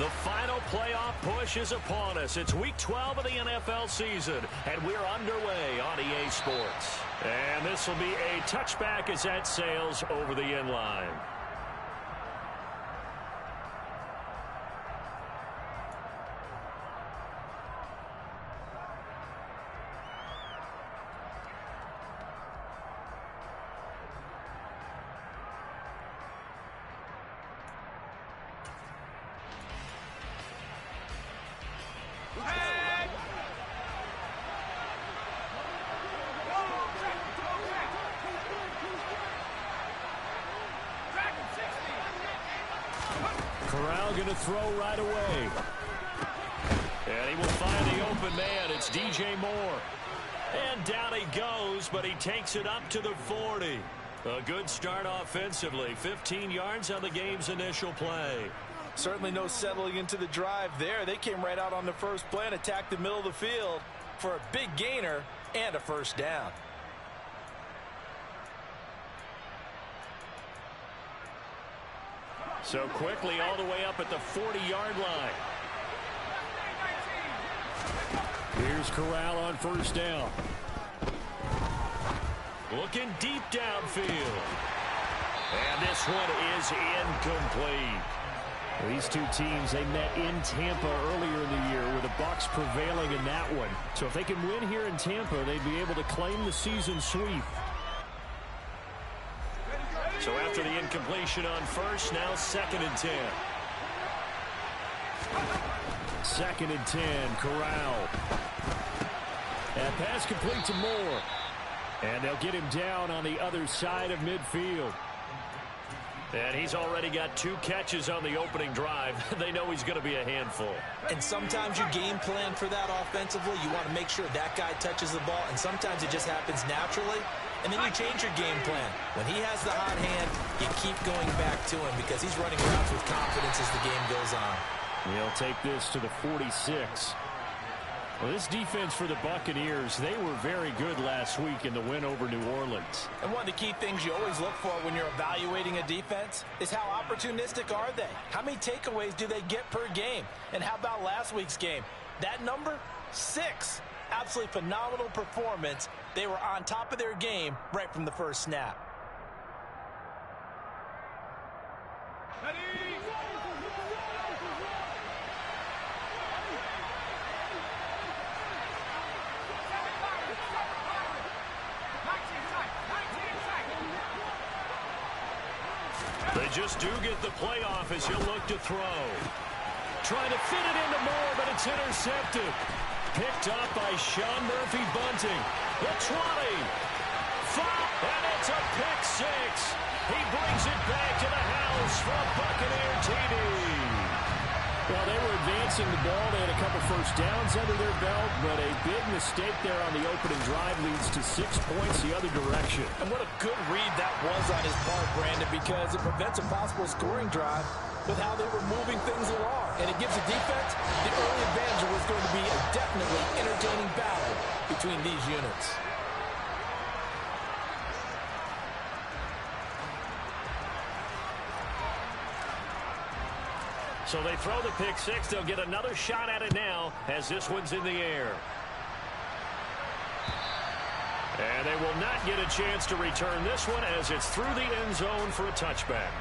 The final playoff push is upon us. It's Week 12 of the NFL season, and we're underway on EA Sports. And this will be a touchback as that sails over the end line. Corral going to throw right away. And he will find the open man. It's DJ Moore. And down he goes, but he takes it up to the 40. A good start offensively. 15 yards on the game's initial play. Certainly no settling into the drive there. They came right out on the first play and attacked the middle of the field for a big gainer and a first down. So quickly all the way up at the 40-yard line. Here's Corral on first down. Looking deep downfield. And this one is incomplete. These two teams, they met in Tampa earlier in the year with the Bucs prevailing in that one. So if they can win here in Tampa, they'd be able to claim the season sweep. So after the incompletion on first, now 2nd and 10. 2nd and 10, Corral. And pass complete to Moore. And they'll get him down on the other side of midfield. And he's already got 2 catches on the opening drive. They know he's going to be a handful. And sometimes you game plan for that offensively. You want to make sure that guy touches the ball, and sometimes it just happens naturally. And then you change your game plan. When he has the hot hand, you keep going back to him because he's running routes with confidence as the game goes on. He'll take this to the 46. Well, this defense for the Buccaneers, they were very good last week in the win over New Orleans. And one of the key things you always look for when you're evaluating a defense is how opportunistic are they? How many takeaways do they get per game? And how about last week's game? That number? 6. Absolutely phenomenal performance. They were on top of their game right from the first snap. They just do get the playoff as he'll look to throw. Trying to fit it into Moore, but it's intercepted. Picked up by Sean Murphy-Bunting. The 20. And it's a pick 6. He brings it back to the house for a Buccaneer TD. Well, they were advancing the ball. They had a couple first downs under their belt, but a big mistake there on the opening drive leads to 6 points the other direction. And what a good read that was on his part, Brandon, because it prevents a possible scoring drive with how they were moving things along. And it gives the defense the early advantage of what's going to be a definitely entertaining battle between these units. So they throw the pick 6. They'll get another shot at it now as this one's in the air. And they will not get a chance to return this one as it's through the end zone for a touchback.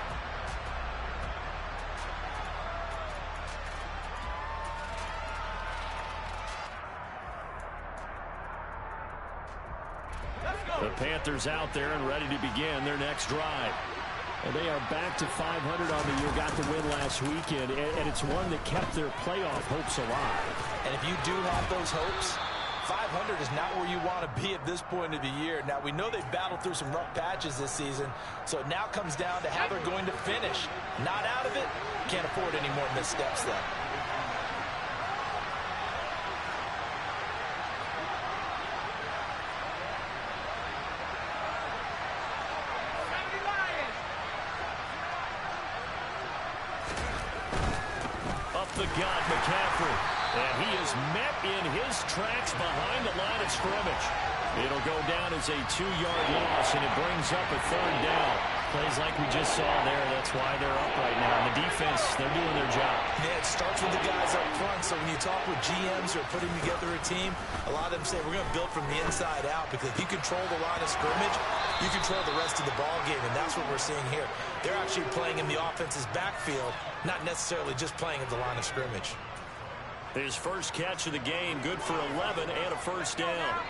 The Panthers out there and ready to begin their next drive. And they are back to 500 on the year, got the win last weekend, and it's one that kept their playoff hopes alive. And if you do have those hopes, 500 is not where you want to be at this point of the year. Now, we know they've battled through some rough patches this season, so it now comes down to how they're going to finish. Not out of it, can't afford any more missteps, though. The God McCaffrey, and he is met in his tracks behind the line of scrimmage. It'll go down as a 2-yard loss, and it brings up a 3rd down. Plays like we just saw there. That's why they're up right now. And the defense, they're doing their job. Yeah, it starts So when you talk with GMs who are putting together a team, a lot of them say we're going to build from the inside out, because if you control the line of scrimmage, you control the rest of the ball game, and that's what we're seeing here. They're actually playing in the offense's backfield, not necessarily just playing at the line of scrimmage. His first catch of the game, good for 11 and a first down.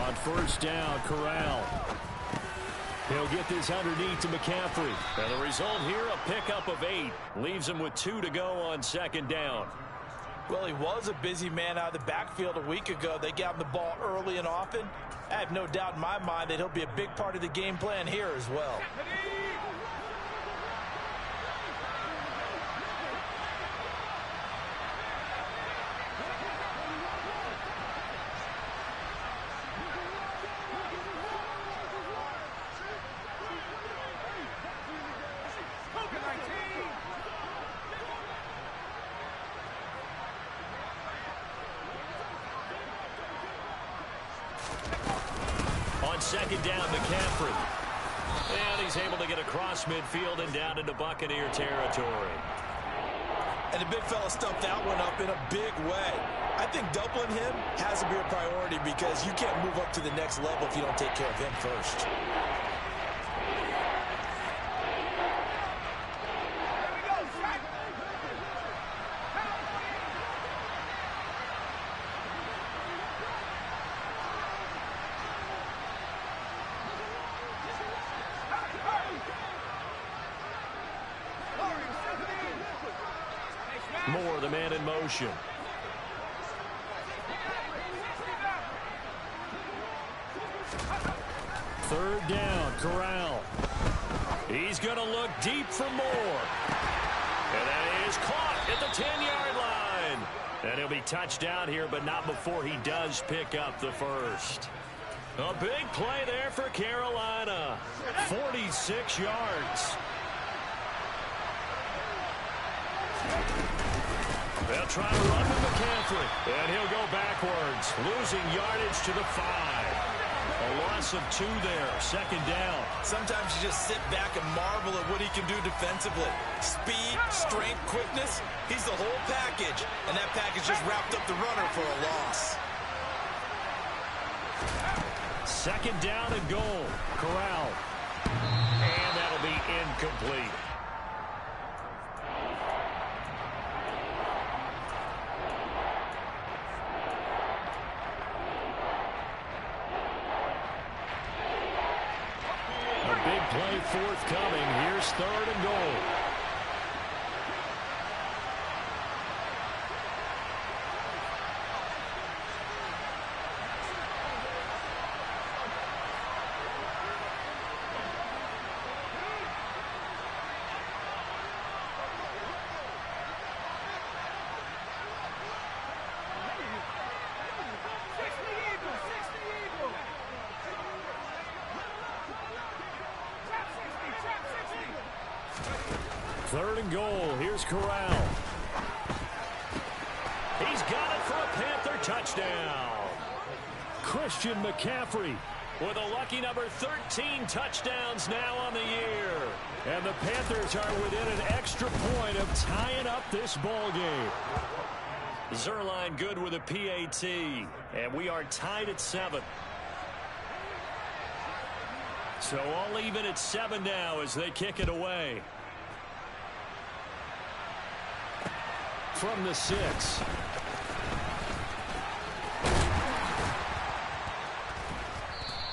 On first down, Corral. He'll get this underneath to McCaffrey. And the result here, a pickup of 8. Leaves him with 2 to go on second down. Well, he was a busy man out of the backfield a week ago. They got him the ball early and often. I have no doubt in my mind that he'll be a big part of the game plan here as well. Second down, McCaffrey. And he's able to get across midfield and down into Buccaneer territory. And the big fella stumped that one up in a big way. I think doubling him has to be a priority, because you can't move up to the next level if you don't take care of him first. Moore, the man in motion. Third down, Corral. He's going to look deep for Moore. And that is caught at the 10-yard line. And he'll be touched down here, but not before he does pick up the first. A big play there for Carolina. 46 yards. They'll try to run with McCaffrey. And he'll go backwards, losing yardage to the 5. A loss of 2 there, second down. Sometimes you just sit back and marvel at what he can do defensively. Speed, strength, quickness. He's the whole package. And that package just wrapped up the runner for a loss. Second down and goal. Corral. And that'll be incomplete. Play forthcoming. Here's third and goal. Third and goal. Here's Corral. He's got it for a Panther touchdown. Christian McCaffrey with a lucky number 13 touchdowns now on the year. And the Panthers are within an extra point of tying up this ball game. Zerline good with a PAT. And we are tied at 7. So all even at 7 now as they kick it away. From the 6.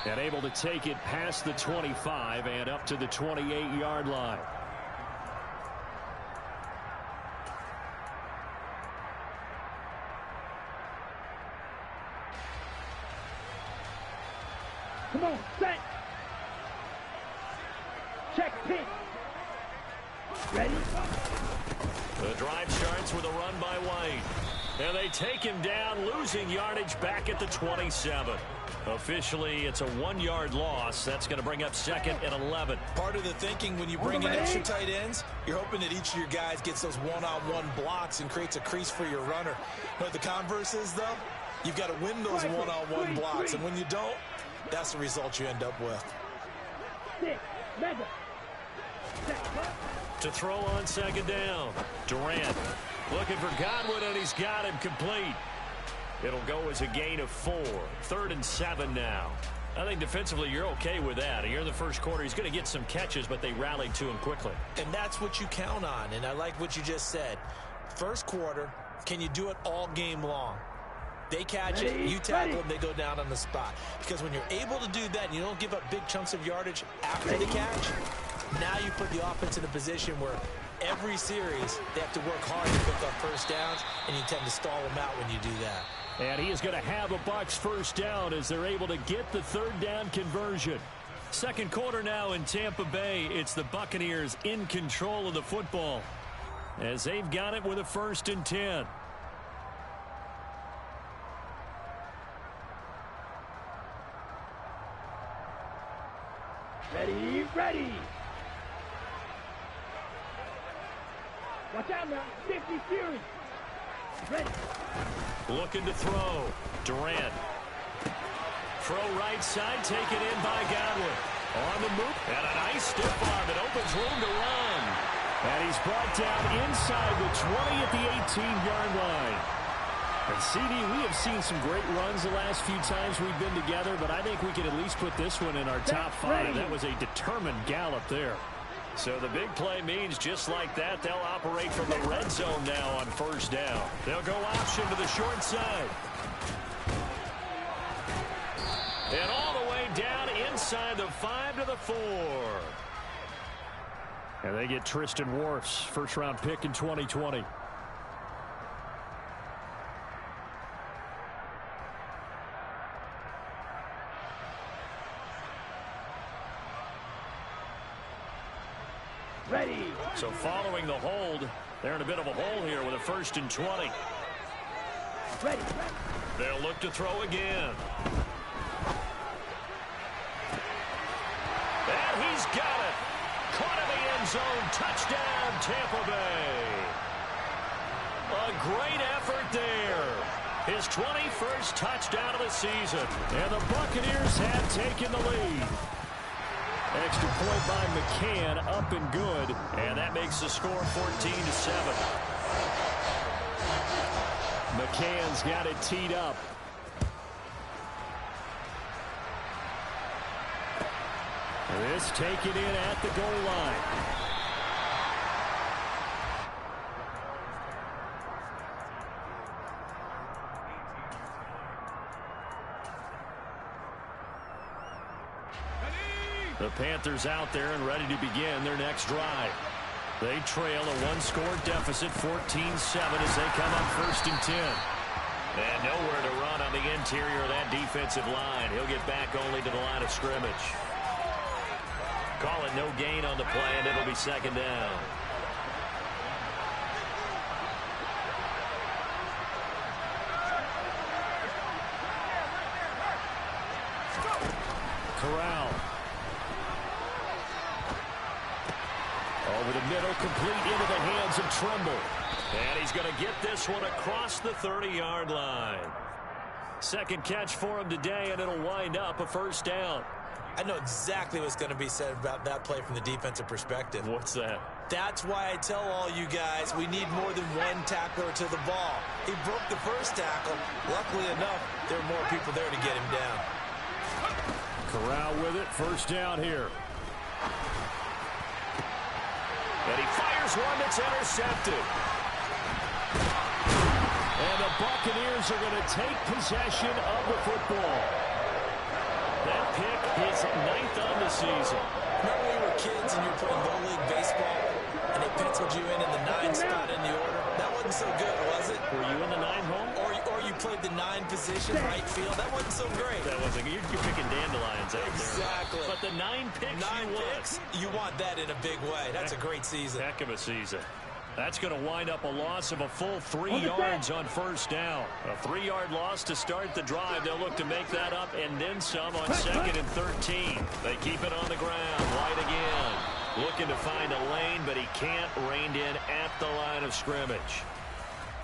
And able to take it past the 25 and up to the 28-yard line. Come on, set. Check, pitch. Ready? The drive starts with a run by White. And they take him down, losing yardage back at the 27. Officially, it's a 1-yard loss. That's going to bring up second and 11. Part of the thinking when you bring in extra tight ends, you're hoping that each of your guys gets those one-on-one blocks and creates a crease for your runner. But the converse is, though, you've got to win those one-on-one blocks. And when you don't, that's the result you end up with. 6, mega. To throw on second down. Durant looking for Godwin, and he's got him complete. It'll go as a gain of 4. 3rd and 7 now. I think defensively you're okay with that. Here in the first quarter, he's going to get some catches, but they rallied to him quickly. And that's what you count on, and I like what you just said. First quarter, can you do it all game long? They catch it, you tackle them, they go down on the spot. Because when you're able to do that and you don't give up big chunks of yardage after the catch, now you put the offense in a position where every series they have to work hard to pick up first downs, and you tend to stall them out when you do that. And he is going to have a Bucs first down as they're able to get the 3rd down conversion. Second quarter now in Tampa Bay. It's the Buccaneers in control of the football as they've got it with a 1st and 10. Ready, ready. Watch out now. 50 Fury. Ready. Looking to throw. Durant. Throw right side, taken in by Godwin. On the move. And a nice stiff arm that opens room to run. And he's brought down inside the 20 at the 18-yard line. And CD, we have seen some great runs the last few times we've been together, but I think we can at least put this one in our top 5. That was a determined gallop there. So the big play means just like that, they'll operate from the red zone now on 1st down. They'll go option to the short side. And all the way down inside the 5 to the 4. And they get Tristan Wirfs, first-round pick in 2020. Ready. So following the hold, they're in a bit of a hole here with a 1st and 20. Ready. They'll look to throw again. And he's got it. Caught in the end zone. Touchdown, Tampa Bay. A great effort there. His 21st touchdown of the season. And the Buccaneers have taken the lead. Extra point by McCann, up and good. And that makes the score 14-7. McCann's got it teed up. This taken in at the goal line. The Panthers out there and ready to begin their next drive. They trail a one-score deficit, 14-7, as they come up 1st and 10. And nowhere to run on the interior of that defensive line. He'll get back only to the line of scrimmage. Call it no gain on the play, and it'll be 2nd down. Corral. Over the middle, complete into the hands of Tremble. And he's going to get this one across the 30-yard line. Second catch for him today, and it'll wind up a 1st down. I know exactly what's going to be said about that play from the defensive perspective. What's that? That's why I tell all you guys we need more than one tackler to the ball. He broke the first tackle. Luckily enough, there were more people there to get him down. Corral with it. 1st down here. And he fires one that's intercepted. And the Buccaneers are going to take possession of the football. That pick is 9th on the season. Remember when we were kids and you were playing Little League Baseball and they penciled you in the 9 spot in the order? That wasn't so good, was it? Were you in the 9 hole? Or you played the 9 position right field? That wasn't so great. That wasn't. You're picking dandelions out there. Exactly. But the 9 picks 9 picks, you want that in a big way. That's a great season. Heck of a season. That's going to wind up a loss of a full 3 yards on 1st down. A 3-yard loss to start the drive. They'll look to make that up and then some on 2nd and 13. They keep it on the ground. White again. Looking to find a lane, but he can't. Reined in at the line of scrimmage.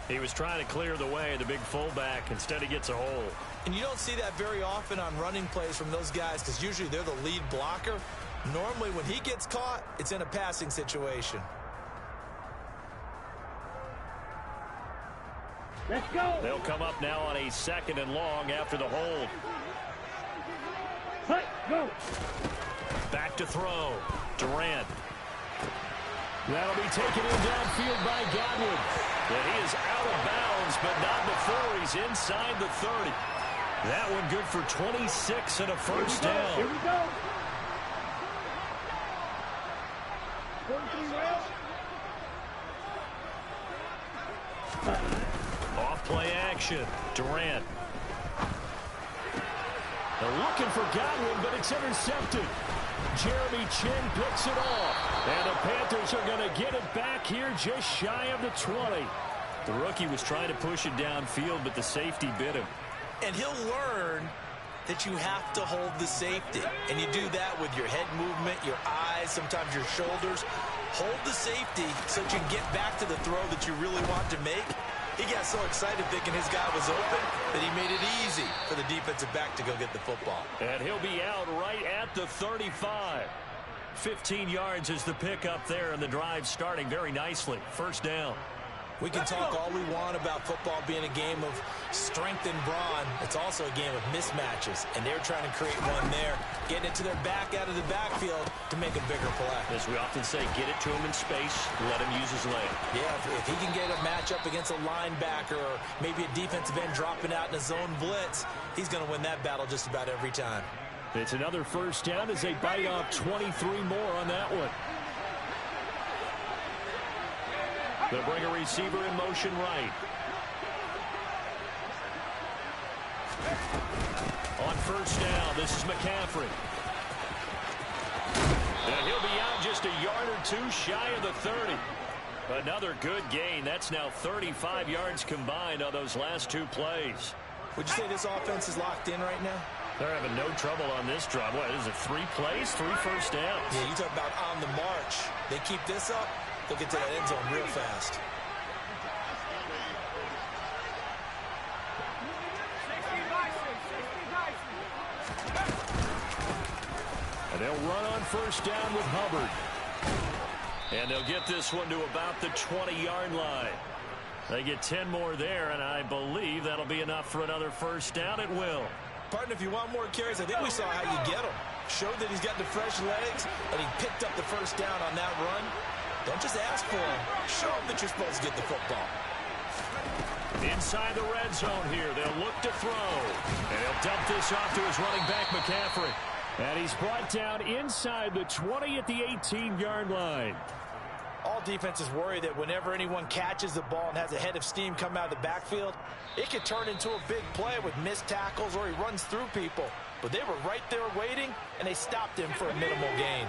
He was trying to clear the way, the big fullback. Instead, he gets a hole. And you don't see that very often on running plays from those guys because usually they're the lead blocker. Normally, when he gets caught, it's in a passing situation. Let's go. They'll come up now on a 2nd and long after the hold. Hut, go. Back to throw. Durant. That'll be taken in downfield by Godwin. And he is out of bounds, but not before he's inside the 30. That one good for 26 and a first down. Here we go. 43 rounds. Off-play action. Durant. They're looking for Godwin, but it's intercepted. Jeremy Chin picks it off. And the Panthers are going to get it back here just shy of the 20. The rookie was trying to push it downfield, but the safety bit him. And he'll learn that you have to hold the safety. And you do that with your head movement, your eyes, sometimes your shoulders. Hold the safety so that you can get back to the throw that you really want to make. He got so excited thinking his guy was open that he made it easy for the defensive back to go get the football. And he'll be out right at the 35. 15 yards is the pickup there, and the drive starting very nicely. First down. We can talk all we want about football being a game of strength and brawn. It's also a game of mismatches, and they're trying to create one there, getting it to their back out of the backfield to make a bigger play. As we often say, get it to him in space, let him use his leg. Yeah, if he can get a matchup against a linebacker or maybe a defensive end dropping out in a zone blitz, he's going to win that battle just about every time. It's another first down as they bite off 23 more on that one. They'll bring a receiver in motion right. On first down, this is McCaffrey. And he'll be out just a yard or two shy of the 30. Another good gain. That's now 35 yards combined on those last two plays. Would you say this offense is locked in right now? They're having no trouble on this drive. What is it, 3 plays, 3 first downs? Yeah, you talk about on the march. They keep this up, they'll get to that end zone real fast. And they'll run on first down with Hubbard. And they'll get this one to about the 20-yard line. They get 10 more there, and I believe that'll be enough for another first down. It will. Partner, if you want more carries, I think we saw how you get him. Showed that he's got the fresh legs, and he picked up the first down on that run. Don't just ask for him. Show him that you're supposed to get the football. Inside the red zone here, they'll look to throw. And he'll dump this off to his running back, McCaffrey. And he's brought down inside the 20 at the 18-yard line. All defenses worry that whenever anyone catches the ball and has a head of steam come out of the backfield, it could turn into a big play with missed tackles or he runs through people. But they were right there waiting, and they stopped him for a minimal gain.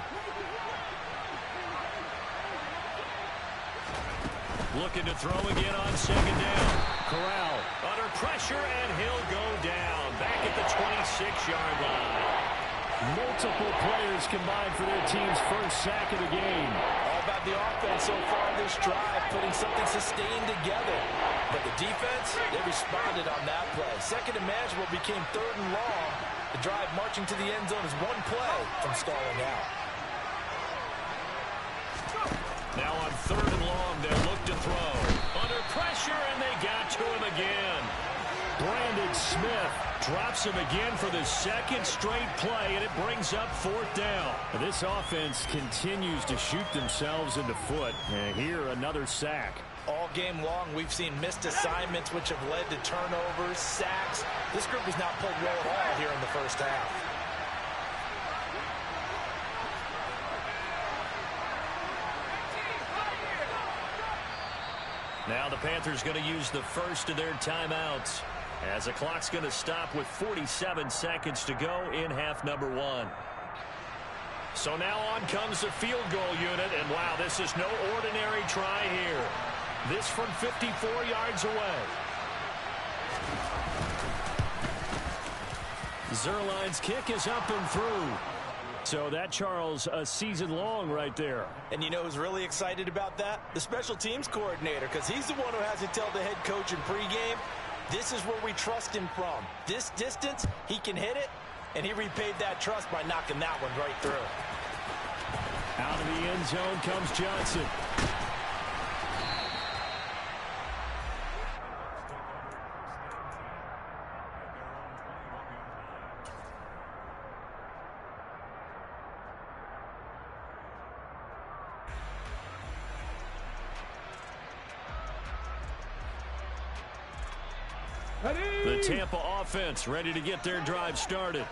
Looking to throw again on second down. Corral under pressure, and he'll go down. Back at the 26-yard line. Multiple players combined for their team's first sack of the game. All about the offense so far this drive, putting something sustained together. But the defense, they responded on that play. Second and manageable became third and long. The drive marching to the end zone is one play from stalling out. Now on third and long, they'll look to throw. Under pressure, and they got to him again. Brandon Smith drops him again for the second straight play, and it brings up fourth down. This offense continues to shoot themselves in the foot. And here, another sack. All game long, we've seen missed assignments, which have led to turnovers, sacks. This group has not played well at all here in the first half. Now the Panthers going to use the first of their timeouts, as the clock's going to stop with 47 seconds to go in half number 1. So now on comes the field goal unit, and wow, this is no ordinary try here. This from 54 yards away. Zerline's kick is up and through. So that, Charles, a season long right there. And you know who's really excited about that? The special teams coordinator, because he's the one who has to tell the head coach in pregame, this is where we trust him from. This distance, he can hit it, and he repaid that trust by knocking that one right through. Out of the end zone comes Johnson. The Tampa offense ready to get their drive started.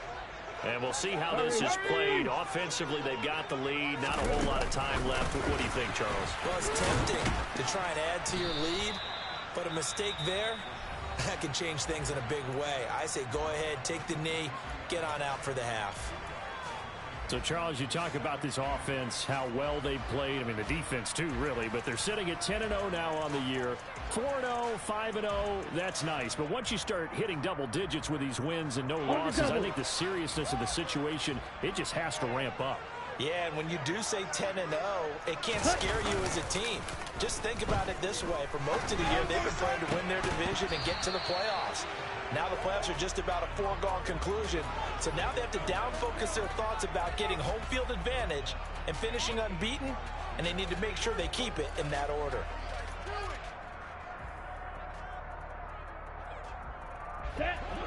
And we'll see how this is played. Offensively, they've got the lead. Not a whole lot of time left. What do you think, Charles? Well, it's tempting to try and add to your lead, but a mistake there, that can change things in a big way. I say go ahead, take the knee, get on out for the half. So, Charles, you talk about this offense, how well they played. I mean, the defense, too, really. But they're sitting at 10-0 now on the year. 4-0, 5-0, that's nice. But once you start hitting double digits with these wins and no losses, I think the seriousness of the situation, it just has to ramp up. Yeah, and when you do say 10-0, it can't scare you as a team. Just think about it this way. For most of the year, they've been trying to win their division and get to the playoffs. Now the playoffs are just about a foregone conclusion. So now they have to down-focus their thoughts about getting home field advantage and finishing unbeaten, and they need to make sure they keep it in that order.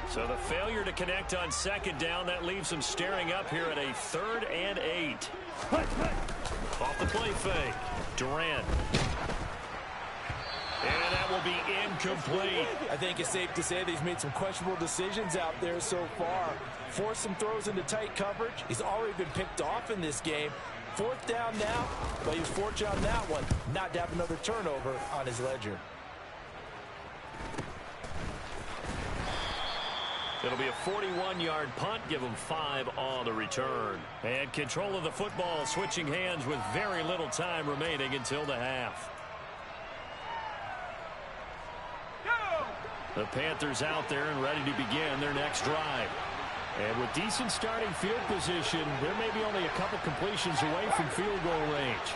So the failure to connect on second down, that leaves them staring up here at a 3rd and 8. Off the play fake, Durant. And that will be incomplete. I think it's safe to say that he's made some questionable decisions out there so far. Forced some throws into tight coverage. He's already been picked off in this game. 4th down now, but he was fortunate on that one not to have another turnover on his ledger. It'll be a 41-yard punt, give them 5 on the return. And control of the football, switching hands with very little time remaining until the half. The Panthers out there and ready to begin their next drive. And with decent starting field position, they're maybe only a couple completions away from field goal range.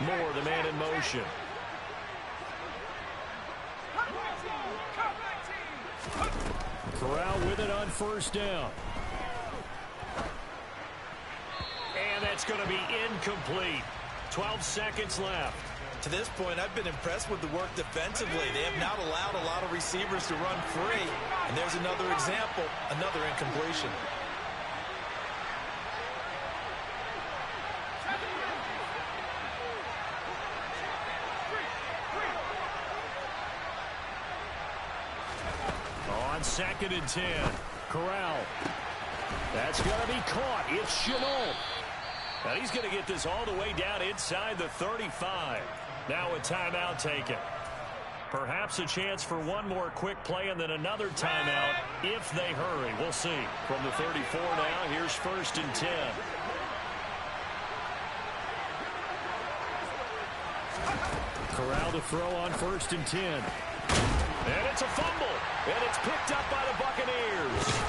Moore, the man in motion. Corral with it on 1st down. And that's going to be incomplete. 12 seconds left. To this point, I've been impressed with the work defensively. They have not allowed a lot of receivers to run free. And there's another example, another incompletion. On 2nd and 10. Corral. That's going to be caught. It's Chenault. And he's going to get this all the way down inside the 35. Now a timeout taken. Perhaps a chance for one more quick play and then another timeout if they hurry. We'll see. From the 34 now, here's 1st and 10. Corral to throw on 1st and 10. And it's a fumble. And it's picked up by the Buccaneers.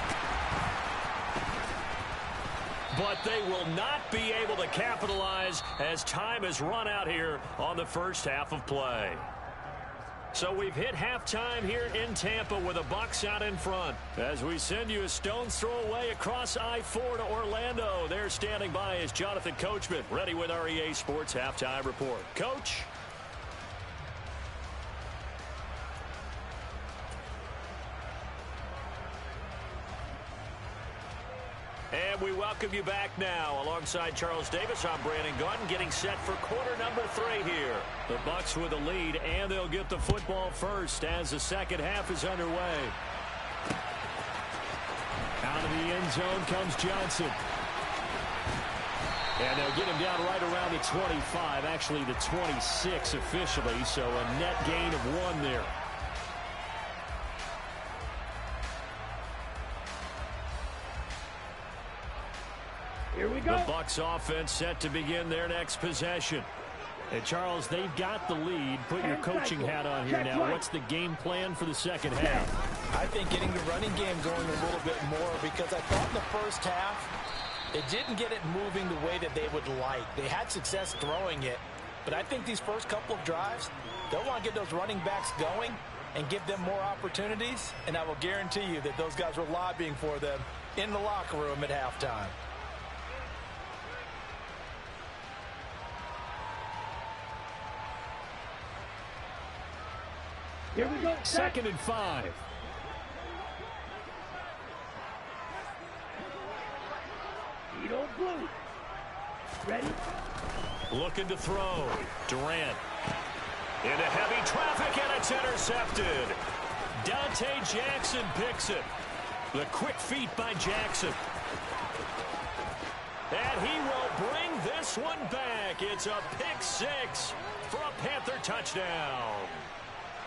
But they will not be able to capitalize as time has run out here on the first half of play. So we've hit halftime here in Tampa with the Bucs out in front. As we send you a stone's throw away across I-4 to Orlando. There standing by is Jonathan Coachman, ready with our EA Sports Halftime Report. Coach? And we welcome you back now. Alongside Charles Davis, I'm Brandon Gordon, getting set for quarter number 3 here. The Bucs with the lead, and they'll get the football first as the second half is underway. Out of the end zone comes Johnson. And they'll get him down right around the 25, actually the 26 officially, so a net gain of 1 there. Here we go. The Bucs offense set to begin their next possession. Hey, Charles, they've got the lead. Put your coaching hat on here now. What's the game plan for the second half? I think getting the running game going a little bit more, because I thought in the first half it didn't get it moving the way that they would like. They had success throwing it, but I think these first couple of drives, they'll want to get those running backs going and give them more opportunities, and I will guarantee you that those guys were lobbying for them in the locker room at halftime. Here we go. 2nd and 5. Edo blue. Ready? Looking to throw. Durant. Into heavy traffic, and it's intercepted. Dante Jackson picks it. The quick feet by Jackson. And he will bring this one back. It's a pick six for a Panther touchdown.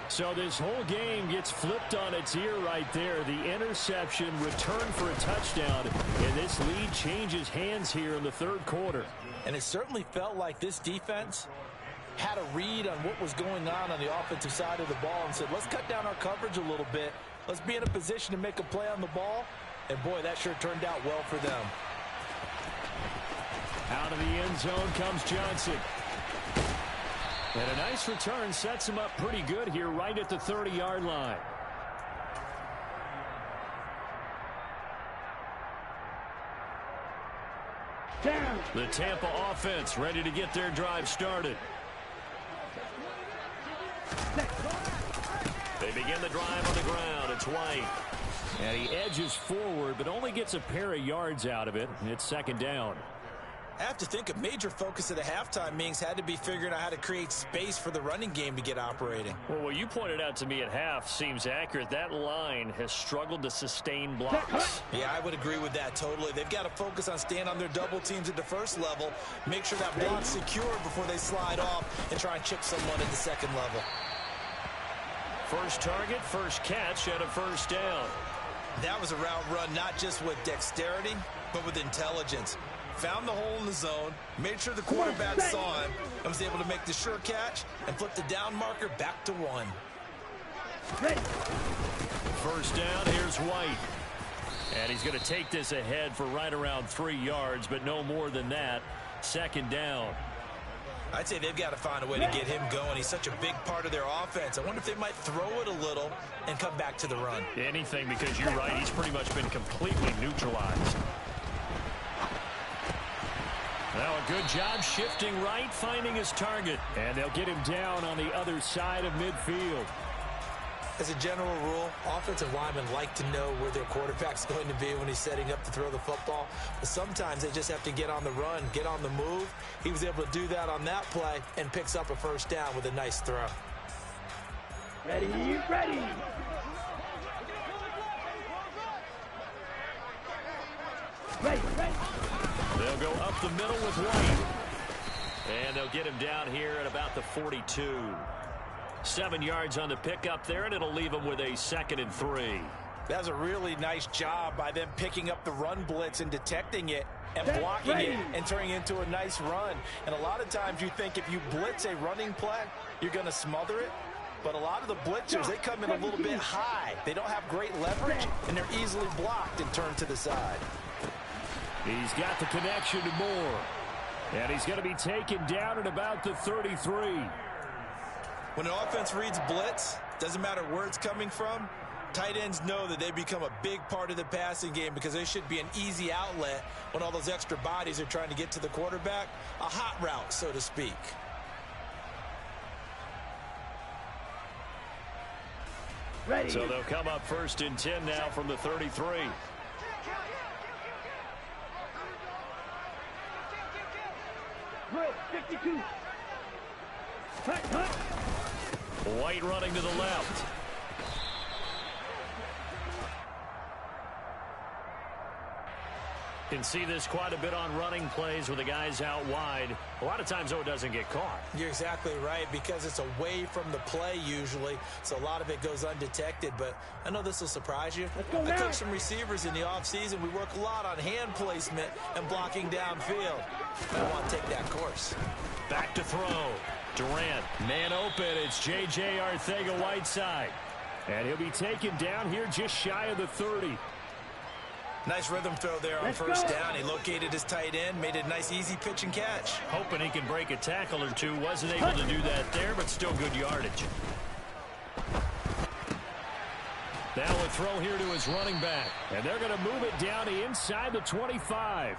So this whole game gets flipped on its ear right there. The interception, return for a touchdown, and this lead changes hands here in the third quarter. And it certainly felt like this defense had a read on what was going on the offensive side of the ball and said, let's cut down our coverage a little bit. Let's be in a position to make a play on the ball. And, boy, that sure turned out well for them. Out of the end zone comes Johnson. And a nice return sets him up pretty good here right at the 30-yard line. Down. The Tampa offense ready to get their drive started. They begin the drive on the ground. It's White. And he edges forward, but only gets a pair of yards out of it. And it's 2nd down. I have to think a major focus of the halftime meetings had to be figuring out how to create space for the running game to get operating. Well, what you pointed out to me at half seems accurate. That line has struggled to sustain blocks. Yeah, I would agree with that totally. They've got to focus on staying on their double teams at the first level, make sure that block's secure before they slide off and try and chip someone at the second level. First target, first catch, and a first down. That was a route run not just with dexterity, but with intelligence. Found the hole in the zone, made sure the quarterback saw him, and was able to make the sure catch and flip the down marker back to 1. First down, here's White. And he's going to take this ahead for right around 3 yards, but no more than that. 2nd down. I'd say they've got to find a way to get him going. He's such a big part of their offense. I wonder if they might throw it a little and come back to the run. Anything, because you're right, he's pretty much been completely neutralized. Now a good job shifting right, finding his target. And they'll get him down on the other side of midfield. As a general rule, offensive linemen like to know where their quarterback's going to be when he's setting up to throw the football. But sometimes they just have to get on the run, get on the move. He was able to do that on that play and picks up a first down with a nice throw. Ready, ready. Ready, ready. They'll go up the middle with White. And they'll get him down here at about the 42. 7 yards on the pickup there, and it'll leave him with a 2nd and 3. That was a really nice job by them picking up the run blitz and detecting it and blocking it and turning it into a nice run. And a lot of times you think if you blitz a running play, you're going to smother it. But a lot of the blitzers, they come in a little bit high. They don't have great leverage, and they're easily blocked and turned to the side. He's got the connection to Moore. And he's going to be taken down at about the 33. When an offense reads blitz, doesn't matter where it's coming from, tight ends know that they become a big part of the passing game because they should be an easy outlet when all those extra bodies are trying to get to the quarterback. A hot route, so to speak. Ready. So they'll come up 1st and 10 now from the 33. Drill, 52. Cut, cut. White running to the left. Can see this quite a bit on running plays with the guys out wide. A lot of times, though, it doesn't get caught. You're exactly right, because it's away from the play usually, so a lot of it goes undetected. But I know this will surprise you. I coach some receivers in the offseason. We work a lot on hand placement and blocking downfield. I want to take that course. Back to throw. Durant, man open. It's J.J. Arcega-Whiteside. And he'll be taken down here just shy of the 30. Nice rhythm throw there on first down. He located his tight end, made a nice easy pitch and catch. Hoping he can break a tackle or two. Wasn't able to do that there, but still good yardage. Now a throw here to his running back. And they're going to move it down to inside the 25.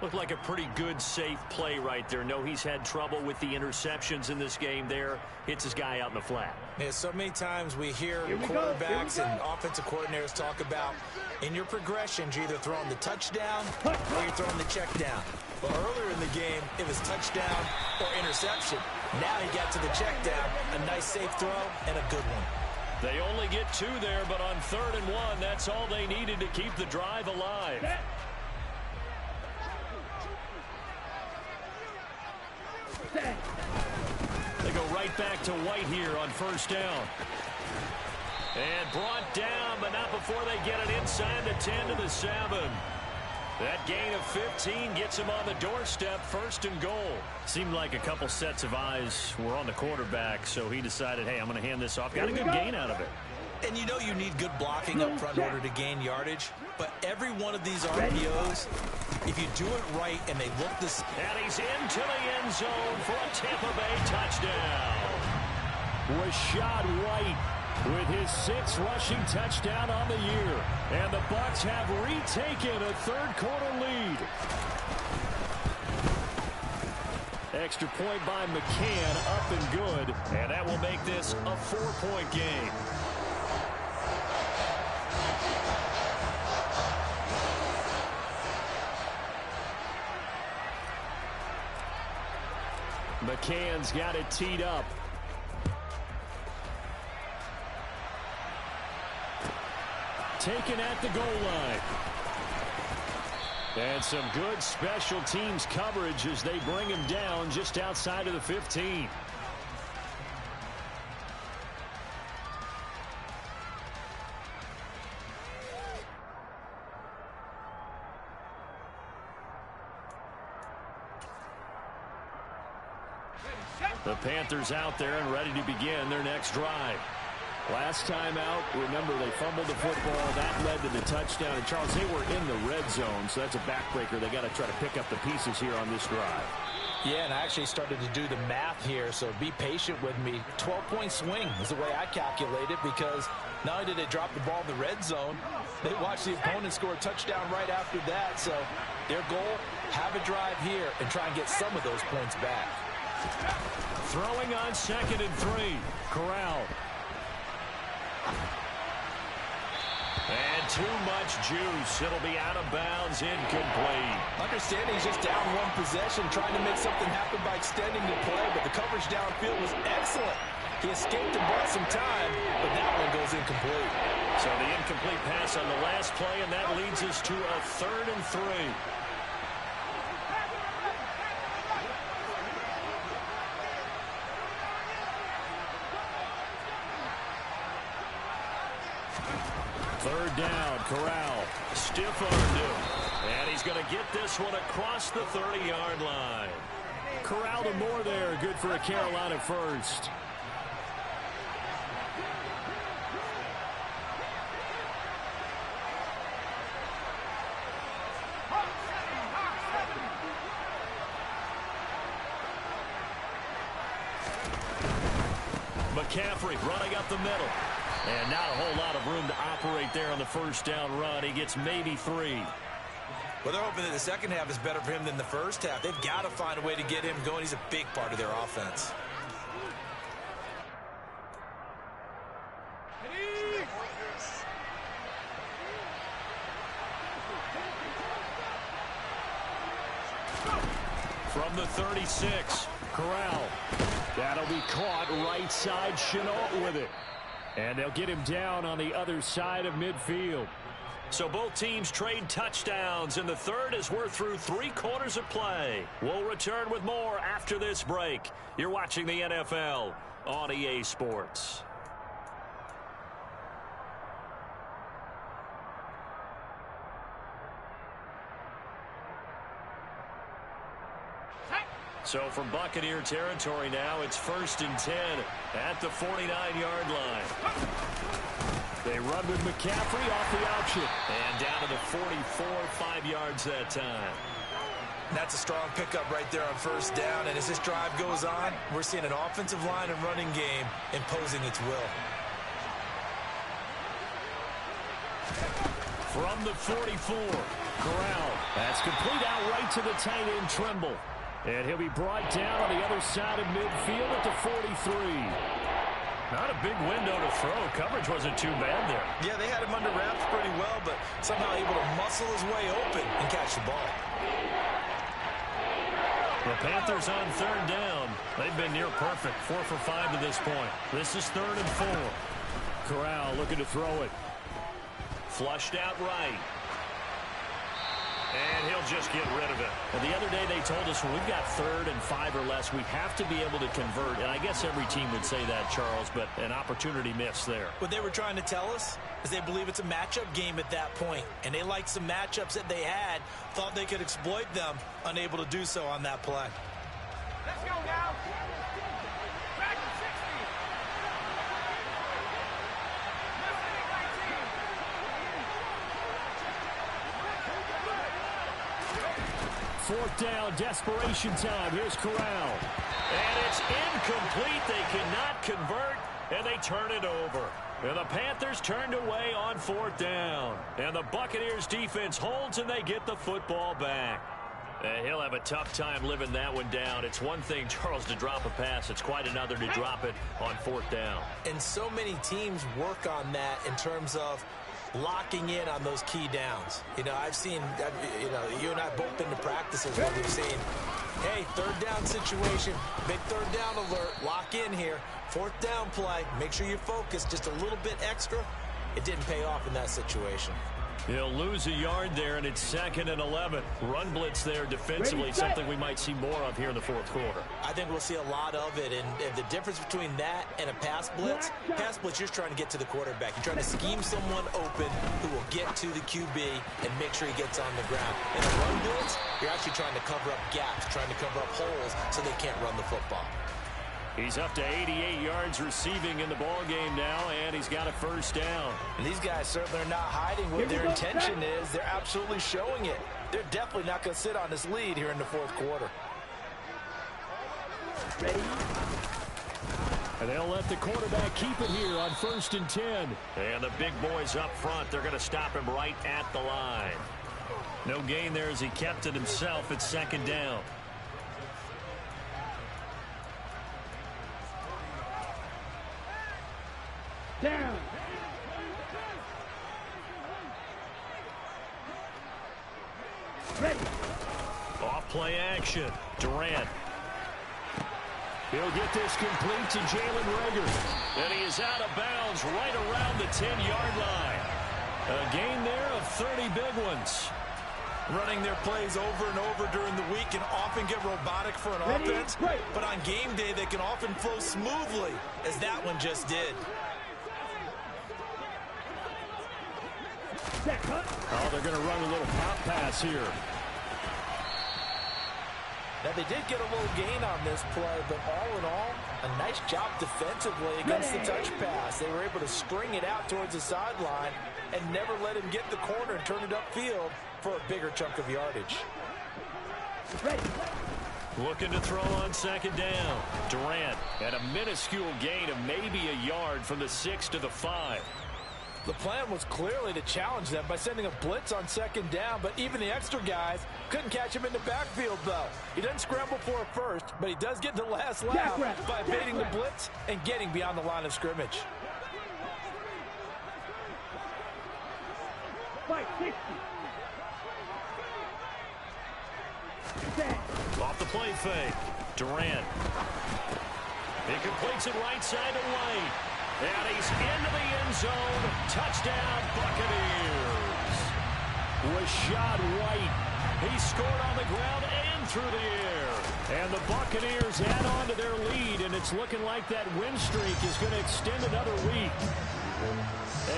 Looked like a pretty good, safe play right there. No, he's had trouble with the interceptions in this game there. Hits his guy out in the flat. Yeah, so many times we hear quarterbacks and offensive coordinators talk about in your progressions, you're either throwing the touchdown or you're throwing the check down. Well, earlier in the game, it was touchdown or interception. Now he got to the check down, a nice safe throw, and a good one. They only get 2 there, but on 3rd and 1, that's all they needed to keep the drive alive. They go right back to White here on first down. And brought down, but not before they get it inside the 10 to the 7. That gain of 15 gets him on the doorstep, 1st and goal. Seemed like a couple sets of eyes were on the quarterback, so he decided, hey, I'm going to hand this off. Got a good gain out of it. And you know you need good blocking up front in order to gain yardage. But every one of these RPOs, if you do it right and they look this... And he's into the end zone for a Tampa Bay touchdown. Rashad White with his 6th rushing touchdown on the year. And the Bucs have retaken a 3rd quarter lead. Extra point by McCann, up and good. And that will make this a 4-point game. McCann's got it teed up. Taken at the goal line. And some good special teams coverage as they bring him down just outside of the 15. The Panthers out there and ready to begin their next drive. Last time out, remember, they fumbled the football. That led to the touchdown. And, Charles, they were in the red zone, so that's a backbreaker. They got to try to pick up the pieces here on this drive. Yeah, and I actually started to do the math here, so be patient with me. 12-point swing is the way I calculate it, because not only did they drop the ball in the red zone, they watched the opponent score a touchdown right after that. So their goal, have a drive here and try and get some of those points back. Throwing on 2nd and 3. Corral. And too much juice. It'll be out of bounds, incomplete. Understanding he's just down one possession, trying to make something happen by extending the play, but the coverage downfield was excellent. He escaped and bought some time, but that one goes incomplete. So the incomplete pass on the last play, and that leads us to a 3rd and 3. Third down, Corral. Stiff-armed him. And he's going to get this one across the 30-yard line. Corral to Moore there. Good for a Carolina first. McCaffrey running up the middle. And not a whole lot of room to operate there on the first down run. He gets maybe 3. Well, they're hoping that the second half is better for him than the first half. They've got to find a way to get him going. He's a big part of their offense. From the 36, Corral. That'll be caught right side. Chenault with it. And they'll get him down on the other side of midfield. So both teams trade touchdowns in the third as we're through 3 quarters of play. We'll return with more after this break. You're watching the NFL on EA Sports. So from Buccaneer territory now, it's 1st and 10 at the 49-yard line. They run with McCaffrey off the option. And down to the 44, 5 yards that time. That's a strong pickup right there on 1st down. And as this drive goes on, we're seeing an offensive line and running game imposing its will. From the 44, Corral. That's complete out right to the tight end, Trimble. And he'll be brought down on the other side of midfield at the 43. Not a big window to throw. Coverage wasn't too bad there. Yeah, they had him under wraps pretty well, but somehow able to muscle his way open and catch the ball. The Panthers on 3rd down. They've been near perfect. 4 for 5 to this point. This is 3rd and 4. Corral looking to throw it. Flushed out right. And he'll just get rid of it. And the other day they told us when we've got 3rd and 5 or less, we have to be able to convert. And I guess every team would say that, Charles, but an opportunity missed there. What they were trying to tell us is they believe it's a matchup game at that point. And they liked some matchups that they had, thought they could exploit them, unable to do so on that play. Let's go now. Back to 4th down, desperation time. Here's Corral. And it's incomplete. They cannot convert, and they turn it over. And the Panthers turned away on 4th down. And the Buccaneers defense holds, and they get the football back. And he'll have a tough time living that one down. It's one thing, Charles, to drop a pass. It's quite another to drop it on 4th down. And so many teams work on that in terms of locking in on those key downs. You know, you and I both been to practices where we've seen, hey, 3rd down situation, big 3rd down alert, lock in here, 4th down play, make sure you're focused just a little bit extra. It didn't pay off in that situation. He'll lose a yard there, and it's 2nd and 11. Run blitz there defensively, something we might see more of here in the 4th quarter. I think we'll see a lot of it, and the difference between that and a pass blitz, you're trying to get to the quarterback. You're trying to scheme someone open who will get to the QB and make sure he gets on the ground. In a run blitz, you're actually trying to cover up gaps, trying to cover up holes so they can't run the football. He's up to 88 yards receiving in the ball game now, and he's got a 1st down. And these guys certainly are not hiding what their intention is. They're absolutely showing it. They're definitely not going to sit on this lead here in the 4th quarter. ready. And they'll let the quarterback keep it here on 1st and 10. And the big boys up front, they're going to stop him right at the line. No gain there as he kept it himself at 2nd down. Down. Ready. Off play action. Durant. He'll get this complete to Jalen Reagor. And he is out of bounds right around the 10-yard line. A gain there of 30 big ones. Running their plays over and over during the week can often get robotic for an offense, but on game day they can often flow smoothly, as that one just did. Oh, they're going to run a little pop pass here. Now, they did get a little gain on this play, but all in all, a nice job defensively against the touch pass. They were able to string it out towards the sideline and never let him get the corner and turn it upfield for a bigger chunk of yardage. Ready. Looking to throw on 2nd down. Durant at a minuscule gain of maybe a yard from the 6 to the 5. The plan was clearly to challenge them by sending a blitz on 2nd down, but even the extra guys couldn't catch him in the backfield, though. He doesn't scramble for a first, but he does get the last laugh by evading the blitz and getting beyond the line of scrimmage. 560. Off the play fake. Durant. He completes it right side to White. And he's into the end zone. Touchdown, Buccaneers. Rashad White. He scored on the ground and through the air. And the Buccaneers add on to their lead, and it's looking like that win streak is going to extend another week.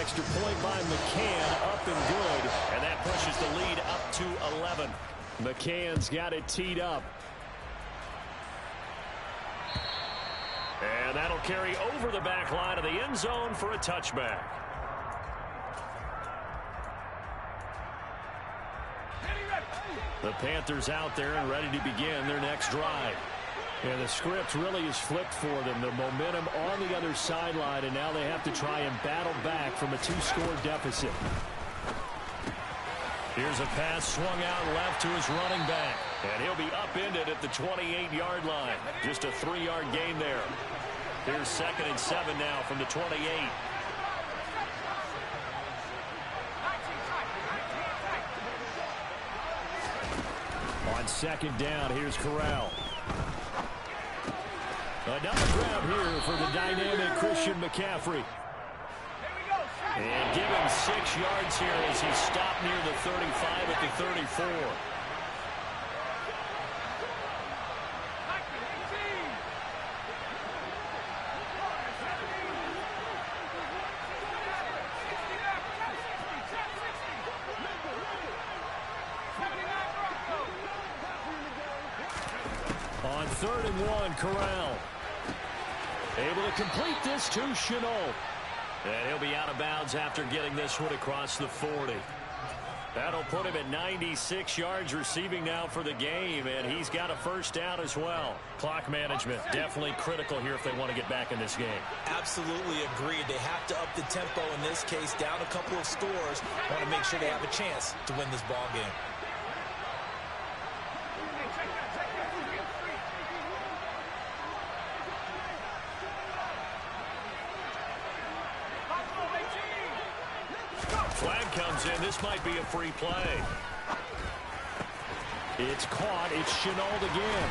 Extra point by McCann, up and good. And that pushes the lead up to 11. McCann's got it teed up. And that'll carry over the back line of the end zone for a touchback. The Panthers out there and ready to begin their next drive. And the script really is flipped for them. The momentum on the other sideline, and now they have to try and battle back from a 2-score deficit. Here's a pass swung out left to his running back. And he'll be upended at the 28-yard line. Just a 3-yard gain there. Here's 2nd and 7 now from the 28. On 2nd down, here's Corral. Another grab here for the dynamic Christian McCaffrey. And give him 6 yards here as he stopped near the 35 at the 34. On 3rd and 1, Corral. Able to complete this to Chenault. And he'll be out of bounds after getting this one across the 40. That'll put him at 96 yards receiving now for the game, and he's got a first down as well. Clock management, definitely critical here if they want to get back in this game. Absolutely agreed. They have to up the tempo in this case, down a couple of scores. Want to make sure they have a chance to win this ball game. Flag comes in. This might be a free play. It's caught. It's Chenault again.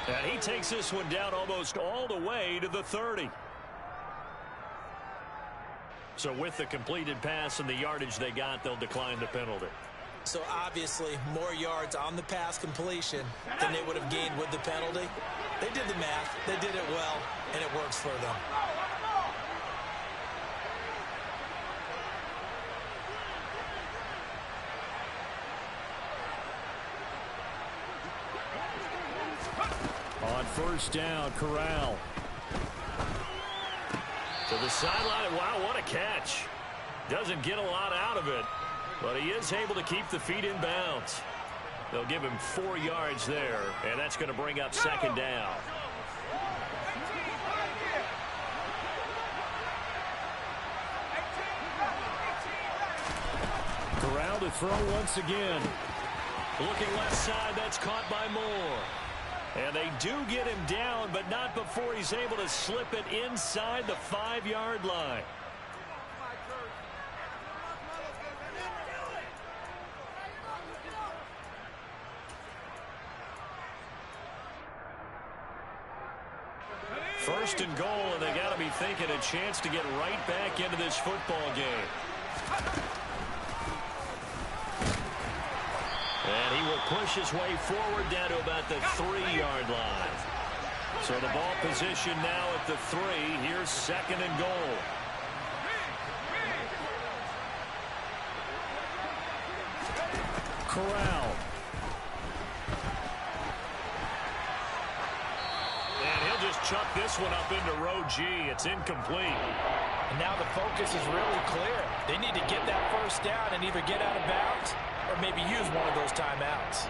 And he takes this one down almost all the way to the 30. So with the completed pass and the yardage they got, they'll decline the penalty. So obviously more yards on the pass completion than they would have gained with the penalty. They did the math. They did it well, and it works for them. On 1st down, Corral. To the sideline. Wow, what a catch. Doesn't get a lot out of it, but he is able to keep the feet in bounds. They'll give him 4 yards there, and that's going to bring up 2nd down. Corral to throw once again. Looking left side, that's caught by Moore. And they do get him down, but not before he's able to slip it inside the 5-yard line. First and goal, and they got to be thinking a chance to get right back into this football game. And he will push his way forward down to about the 3-yard line. So the ball position now at the 3. Here's 2nd and goal. Corral. And he'll just chuck this one up into row G. It's incomplete. And now the focus is really clear. They need to get that first down and either get out of bounds or maybe use one of those timeouts.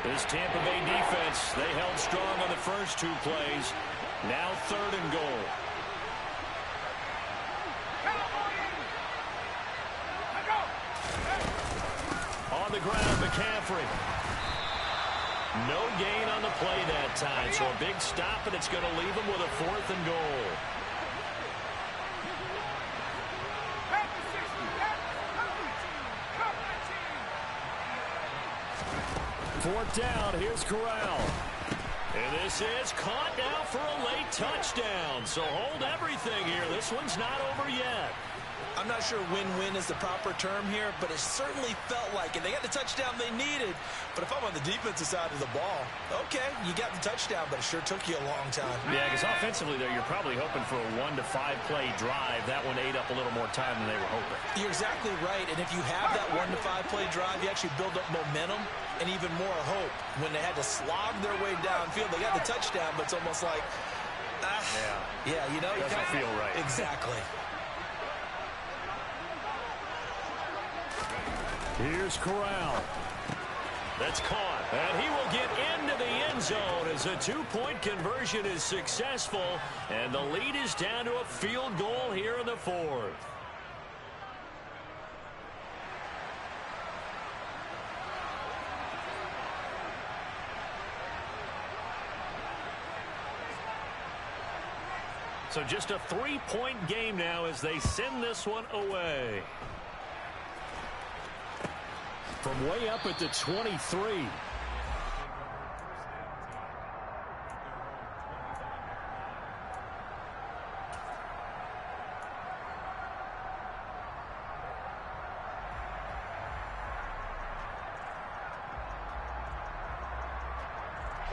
This Tampa Bay defense, they held strong on the first 2 plays. Now 3rd and goal. On the ground, McCaffrey. No gain on the play that time, so a big stop, and it's going to leave him with a 4th and goal. Fourth down, here's Corral. And this is caught now for a late touchdown. So hold everything here. This one's not over yet. I'm not sure win-win is the proper term here, but it certainly felt like it. They got the touchdown they needed, but if I'm on the defensive side of the ball, okay, you got the touchdown, but it sure took you a long time. Yeah, because offensively there, you're probably hoping for a 1 to 5 play drive. That one ate up a little more time than they were hoping. You're exactly right, and if you have that 1 to 5 play drive, you actually build up momentum and even more hope. When they had to slog their way downfield, they got the touchdown, but it's almost like, yeah, you know, doesn't feel right. Exactly. Here's Corral. That's caught. And he will get into the end zone as a 2-point conversion is successful. And the lead is down to a field goal here in the fourth. So just a 3-point game now as they send this one away. From way up at the 23.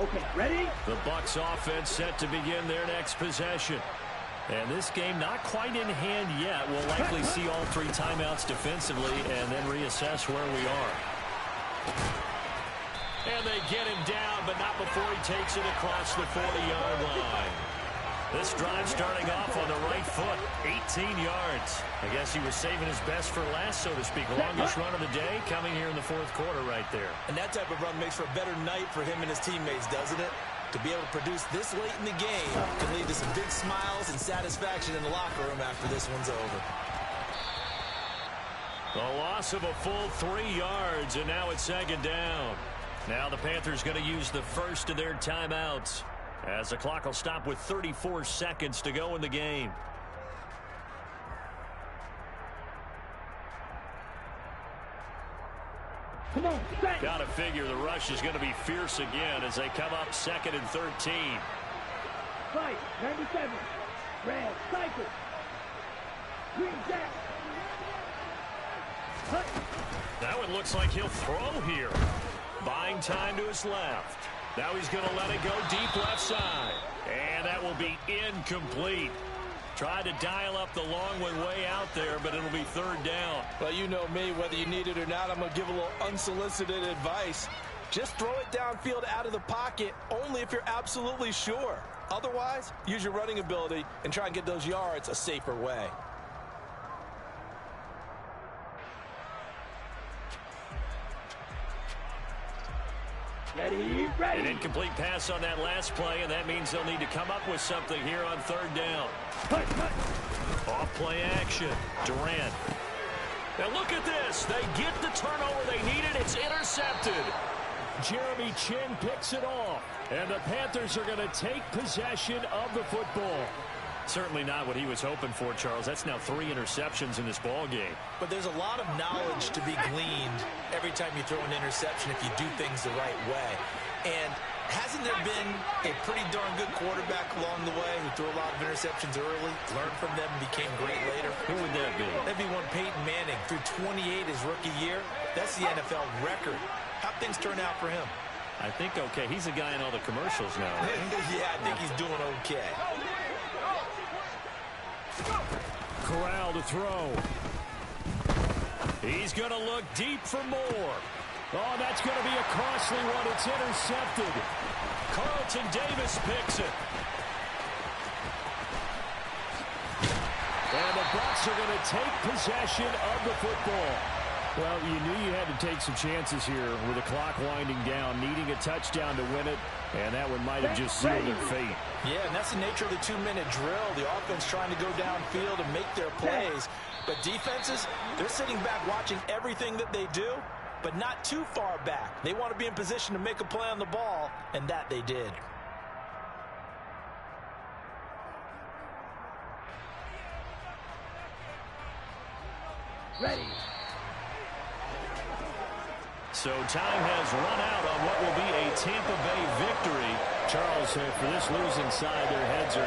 Okay, ready? The Bucs offense set to begin their next possession. And this game not quite in hand yet. We'll likely see all 3 timeouts defensively and then reassess where we are. And they get him down, but not before he takes it across the 40-yard line. This drive starting off on the right foot, 18 yards. I guess he was saving his best for last, so to speak. Longest run of the day coming here in the fourth quarter right there. And that type of run makes for a better night for him and his teammates, doesn't it? To be able to produce this late in the game can lead to some big smiles and satisfaction in the locker room after this one's over. A loss of a full 3 yards, and now it's second down. Now the Panthers going to use the first of their timeouts, as the clock will stop with 34 seconds to go in the game. Come on, set. Got to figure the rush is going to be fierce again as they come up 2nd and 13. Fight, 97. Red, cycle. Green, jack. Hut. That one looks like he'll throw here. Buying time to his left. Now he's going to let it go deep left side. And that will be incomplete. Tried to dial up the long one way out there, but it'll be 3rd down. Well, you know me, whether you need it or not, I'm going to give a little unsolicited advice. Just throw it downfield out of the pocket, only if you're absolutely sure. Otherwise, use your running ability and try and get those yards a safer way. Ready, ready. An incomplete pass on that last play, and that means they'll need to come up with something here on 3rd down. Hut, hut. Off play action. Durant. Now look at this. They get the turnover they needed. It's intercepted. Jeremy Chin picks it off. And the Panthers are going to take possession of the football. Certainly not what he was hoping for, Charles. That's now 3 interceptions in this ball game. But there's a lot of knowledge to be gleaned every time you throw an interception if you do things the right way. And hasn't there been a pretty darn good quarterback along the way who threw a lot of interceptions early, learned from them, and became great later? Who would that be? That'd be one Peyton Manning. Threw 28 his rookie year. That's the NFL record. How'd things turn out for him? I think okay. He's a guy in all the commercials now, right? Yeah, I think he's doing okay. Corral to throw. He's going to look deep for more. Oh, that's going to be a costly one. It's intercepted. Carlton Davis picks it. And the Bucs are going to take possession of the football. Well, you knew you had to take some chances here with the clock winding down, needing a touchdown to win it, and that one might have just sealed their fate. Yeah, and that's the nature of the 2-minute drill. The offense trying to go downfield and make their plays. But defenses, they're sitting back watching everything that they do, but not too far back. They want to be in position to make a play on the ball, and that they did. Ready. So time has run out on what will be a Tampa Bay victory. Charles, for this losing side, their heads are